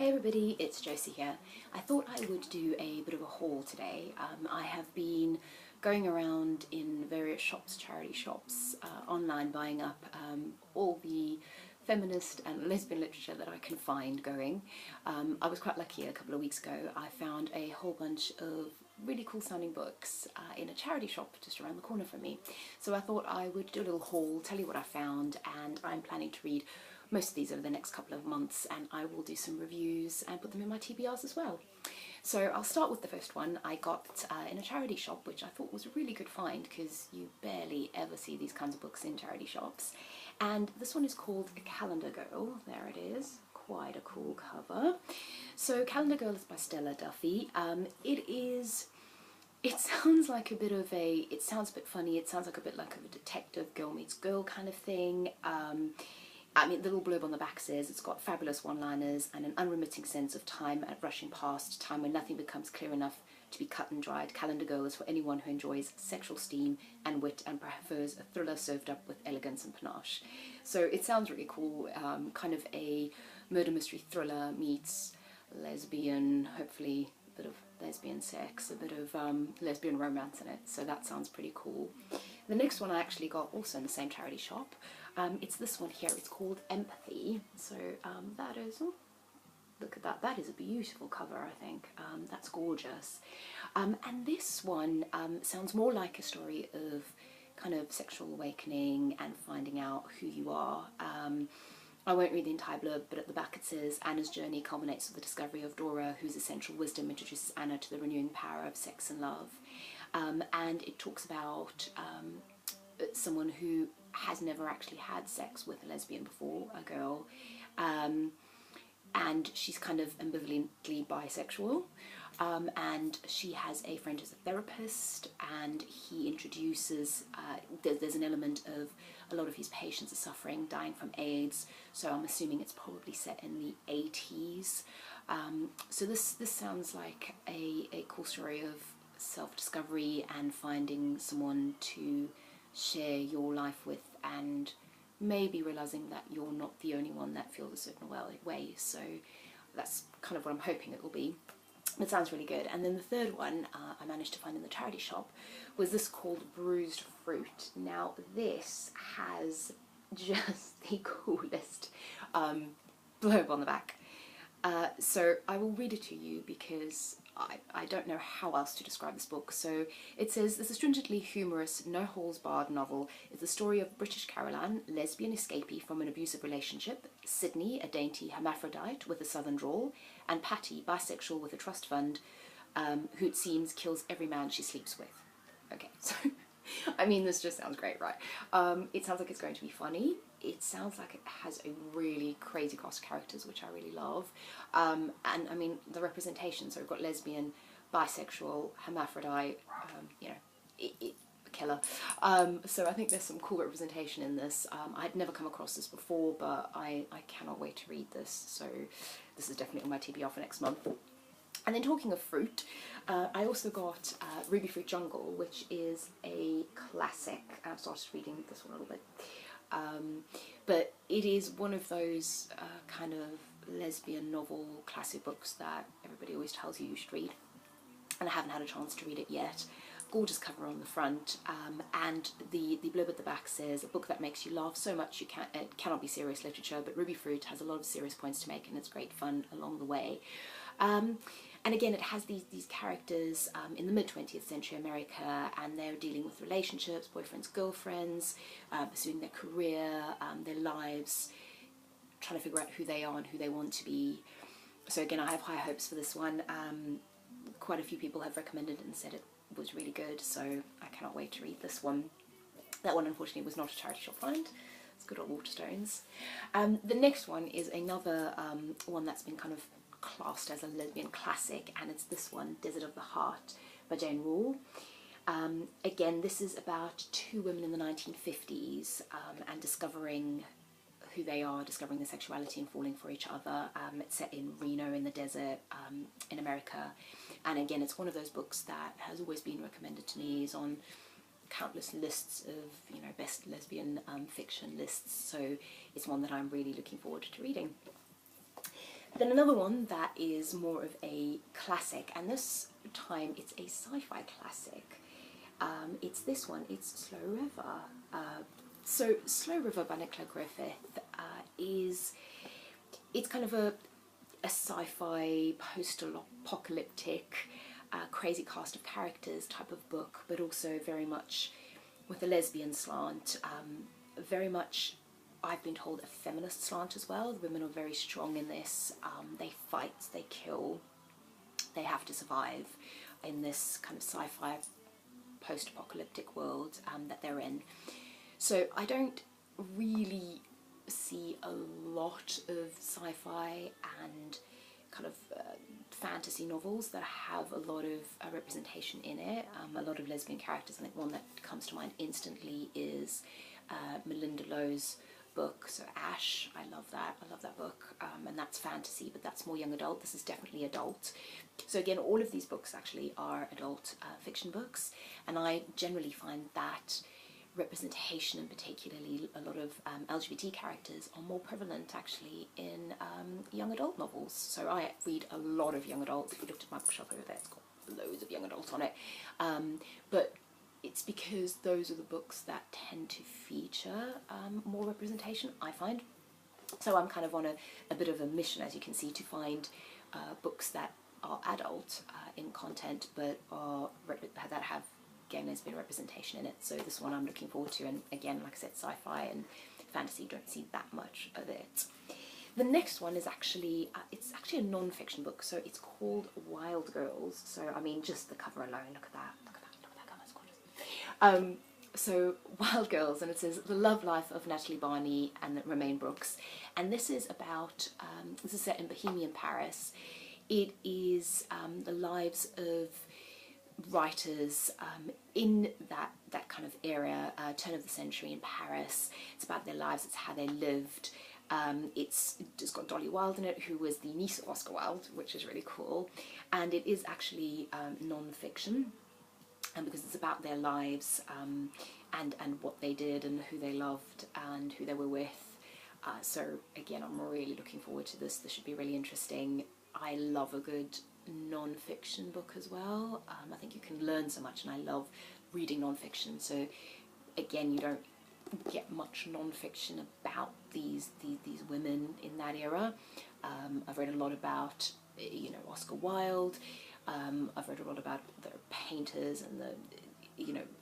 Hey everybody, it's Josie here. I thought I would do a bit of a haul today. I have been going around in various shops, charity shops, online, buying up all the feminist and lesbian literature that I can find going. I was quite lucky a couple of weeks ago. I found a whole bunch of really cool sounding books in a charity shop just around the corner from me. So I thought I would do a little haul, tell you what I found, and I'm planning to read most of these over the next couple of months, and I will do some reviews and put them in my TBRs as well. So I'll start with the first one I got in a charity shop, which I thought was a really good find because you barely ever see these kinds of books in charity shops. And this one is called Calendar Girl. There it is. Quite a cool cover. So Calendar Girl is by Stella Duffy. It sounds like a bit of a, it sounds a bit funny, it sounds like a bit like a detective girl meets girl kind of thing. I mean, the little blurb on the back says it's got fabulous one-liners and an unremitting sense of time and rushing past, time when nothing becomes clear enough to be cut and dried. Calendar Girl is for anyone who enjoys sexual steam and wit and prefers a thriller served up with elegance and panache. So it sounds really cool, kind of a murder mystery thriller meets lesbian, hopefully a bit of lesbian sex, a bit of lesbian romance in it, so that sounds pretty cool. The next one I actually got also in the same charity shop. It's this one here. It's called Empathy. So that is, oh, look at that. That is a beautiful cover, I think. That's gorgeous. And this one sounds more like a story of kind of sexual awakening and finding out who you are. I won't read the entire blurb, but at the back it says, Anna's journey culminates with the discovery of Dora, whose essential wisdom introduces Anna to the renewing power of sex and love. And it talks about someone who has never actually had sex with a lesbian before, a girl, and she's kind of ambivalently bisexual, and she has a friend who's a therapist, and he introduces, there's an element of a lot of his patients are suffering, dying from AIDS, so I'm assuming it's probably set in the 80s. So this sounds like a cool story of self-discovery and finding someone to share your life with, and maybe realizing that you're not the only one that feels a certain way. So that's kind of what I'm hoping it will be. It sounds really good. And then the third one I managed to find in the charity shop was this called Bruised Fruit. Now this has just the coolest blurb on the back. So I will read it to you because I don't know how else to describe this book. So it says, this astringently humorous, no-holds-barred novel is the story of British Caroline, lesbian escapee from an abusive relationship, Sydney, a dainty hermaphrodite with a southern drawl, and Patty, bisexual with a trust fund, who it seems kills every man she sleeps with. Okay, so I mean, this just sounds great, right? It sounds like it's going to be funny. It sounds like it has a really crazy cast of characters, which I really love. And I mean, the representation, so we've got lesbian, bisexual, hermaphrodite, you know, killer. So I think there's some cool representation in this. I'd never come across this before, but I cannot wait to read this. So this is definitely on my TBR for next month. And then talking of fruit, I also got Ruby Fruit Jungle, which is a classic. I've started reading this one a little bit. But it is one of those kind of lesbian novel classic books that everybody always tells you should read. And I haven't had a chance to read it yet. Gorgeous cover on the front, and the blurb at the back says, a book that makes you laugh so much it cannot be serious literature, but Ruby Fruit has a lot of serious points to make and it's great fun along the way. And again, it has these characters in the mid-20th century America, and they're dealing with relationships, boyfriends, girlfriends, pursuing their career, their lives, trying to figure out who they are and who they want to be. So again, I have high hopes for this one. Quite a few people have recommended it and said it was really good, so I cannot wait to read this one. That one, unfortunately, was not a charity shop find. It's good old Waterstones. The next one is another one that's been kind of classed as a lesbian classic, and it's this one, Desert of the Heart by Jane Rule. Again, this is about two women in the 1950s and discovering who they are, discovering their sexuality and falling for each other. It's set in Reno in the desert in America, and again it's one of those books that has always been recommended to me. Is on countless lists of, you know, best lesbian fiction lists, so it's one that I'm really looking forward to reading. Then another one that is more of a classic, and this time it's a sci-fi classic. It's this one, it's Slow River. So Slow River by Nicola Griffith it's kind of a sci-fi post-apocalyptic crazy cast of characters type of book, but also very much with a lesbian slant, very much, I've been told, a feminist slant as well. The women are very strong in this. They fight, they kill, they have to survive in this kind of sci-fi post-apocalyptic world that they're in. So I don't really see a lot of sci-fi and kind of fantasy novels that have a lot of representation in it, a lot of lesbian characters. I think one that comes to mind instantly is Melinda Lowe's book, so Ash. I love that book, and that's fantasy, but that's more young adult. This is definitely adult. So again, all of these books actually are adult fiction books, and I generally find that representation, and particularly a lot of LGBT characters, are more prevalent actually in young adult novels. So I read a lot of young adults. If you looked at my bookshelf over there, it's got loads of young adults on it. But it's because those are the books that tend to feature more representation, I find. So I'm kind of on a bit of a mission, as you can see, to find books that are adult in content, but that have, again, lesbian representation in it. So this one I'm looking forward to, and again, like I said, sci-fi and fantasy, don't see that much of it. The next one is actually, it's actually a non-fiction book, so it's called Wild Girls. So, I mean, just the cover alone, look at that cover, it's gorgeous. So, Wild Girls, and it says The Love Life of Natalie Barney and Romaine Brooks. And this is about, this is set in Bohemian Paris. It is the lives of writers in that kind of era, turn of the century in Paris. It's about their lives, it's how they lived. It's got Dolly Wilde in it, who was the niece of Oscar Wilde, which is really cool. And it is actually non-fiction, because it's about their lives and what they did and who they loved and who they were with. So again, I'm really looking forward to this. This should be really interesting. I love a good non-fiction book as well. I think you can learn so much, and I love reading non-fiction. So again, you don't get much non-fiction about these women in that era. I've read a lot about, you know, Oscar Wilde. I've read a lot about the painters and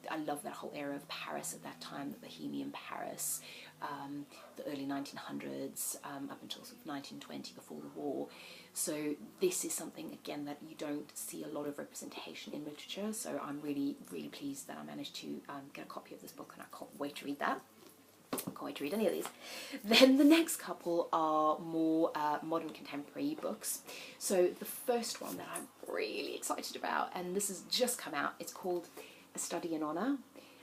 I love that whole era of Paris at that time, the Bohemian Paris, the early 1900s, up until sort of 1920, before the war. So this is something, again, that you don't see a lot of representation in literature, so I'm really, really pleased that I managed to get a copy of this book, and I can't wait to read that. I can't wait to read any of these. Then the next couple are more modern contemporary books. So the first one that I'm really excited about, and this has just come out, it's called A Study in Honour.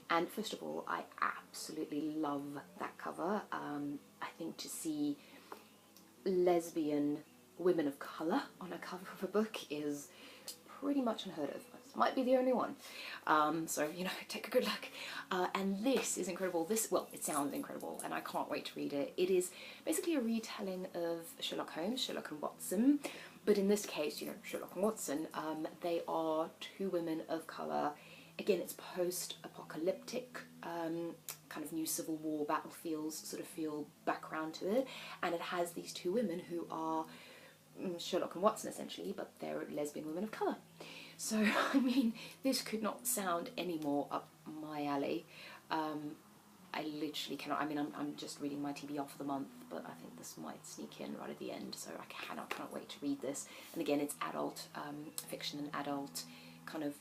And first of all, I absolutely love that cover. I think to see lesbian women of colour on a cover of a book is pretty much unheard of. This might be the only one. So, you know, take a good look. And this is incredible. Well, it sounds incredible, and I can't wait to read it. It is basically a retelling of Sherlock Holmes, Sherlock and Watson. But in this case, you know, Sherlock and Watson, they are two women of colour. Again, it's post-apocalyptic, kind of new Civil War battlefields sort of feel background to it. And it has these two women who are Sherlock and Watson, essentially, but they're lesbian women of colour. So, I mean, this could not sound any more up my alley. I literally cannot. I mean, I'm just reading my TBR for the month, but I think this might sneak in right at the end, so I cannot wait to read this. And again, it's adult fiction and adult kind of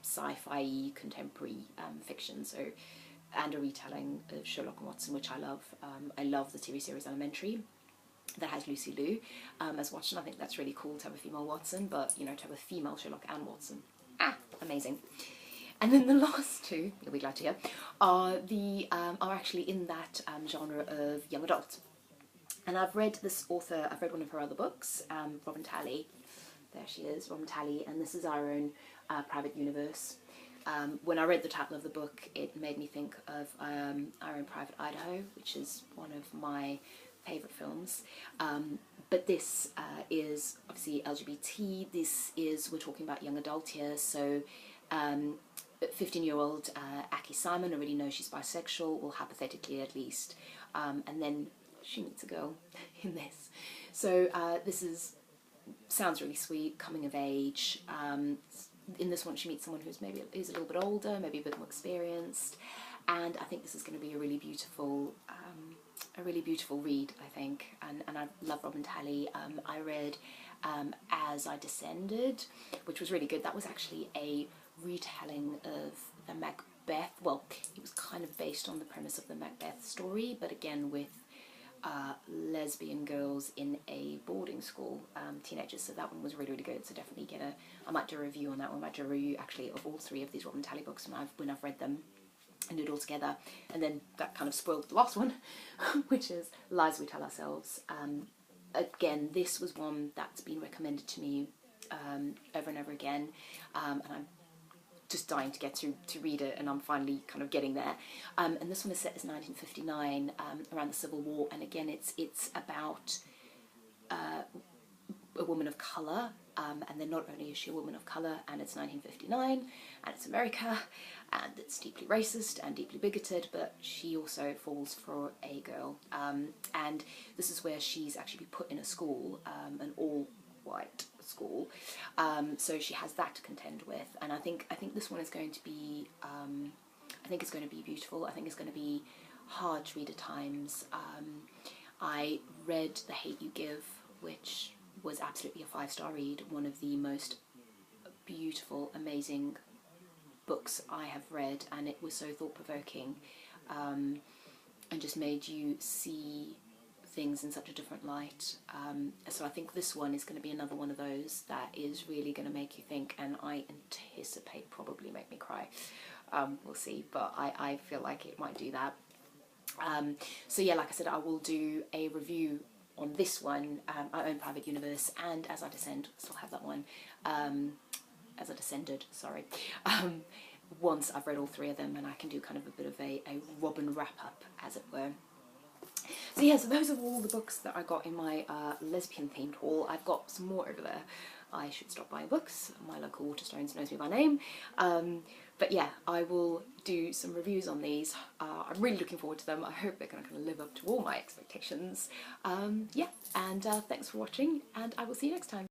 sci-fi contemporary fiction, so, and a retelling of Sherlock and Watson, which I love. I love the TV series Elementary that has Lucy Liu as Watson. I think that's really cool to have a female Watson, but, you know, to have a female Sherlock and Watson, amazing. And then the last two, you'll be glad to hear, are actually in that genre of young adult. And I've read this author, I've read one of her other books, Robin Talley. There she is, Robin Talley, and this is Our Own Private Universe. When I read the title of the book, it made me think of Our Own Private Idaho, which is one of my favourite films. But this is obviously LGBT. We're talking about young adult here, so 15-year-old Aki Simon already knows she's bisexual, well, hypothetically at least, and then she meets a girl in this. So sounds really sweet, coming of age. In this one she meets someone who's a little bit older, maybe a bit more experienced, and I think this is going to be a really beautiful read, I think, and I love Robin Talley. I read As I Descended, which was really good. That was actually a retelling of the Macbeth, well, it was kind of based on the premise of the Macbeth story, but again with lesbian girls in a boarding school, teenagers, so that one was really, really good. So definitely I might do a review on that one. I might do a review actually of all three of these Robin Talley books when I've read them and do it all together. And then that kind of spoiled the last one, which is Lies We Tell Ourselves. Again, this was one that's been recommended to me over and over again, and I'm just dying to get to read it, and I'm finally kind of getting there. And this one is set as 1959, around the Civil War, and again it's about a woman of colour, and then not only is she a woman of colour, and it's 1959, and it's America, and it's deeply racist and deeply bigoted, but she also falls for a girl, and this is where she's actually put in a school, an all-white school, so she has that to contend with, and I think this one is going to be, I think it's going to be beautiful. I think it's going to be hard to read at times. I read The Hate You Give, which was absolutely a 5-star read, one of the most beautiful, amazing books I have read, and it was so thought-provoking, and just made you see things in such a different light. So I think this one is going to be another one of those that is really going to make you think, and I anticipate probably make me cry. We'll see, but I feel like it might do that. So yeah, like I said, I will do a review on this one, Our Own Private Universe, and As I Descend. Still have that one. As I Descended, sorry. Once I've read all three of them, and I can do kind of a bit of a Robin wrap-up, as it were. So yeah, so those are all the books that I got in my lesbian themed haul. I've got some more over there. I should stop buying books. My local Waterstones knows me by name. But yeah, I will do some reviews on these. I'm really looking forward to them. I hope they're going to live up to all my expectations. Yeah, and thanks for watching, and I will see you next time.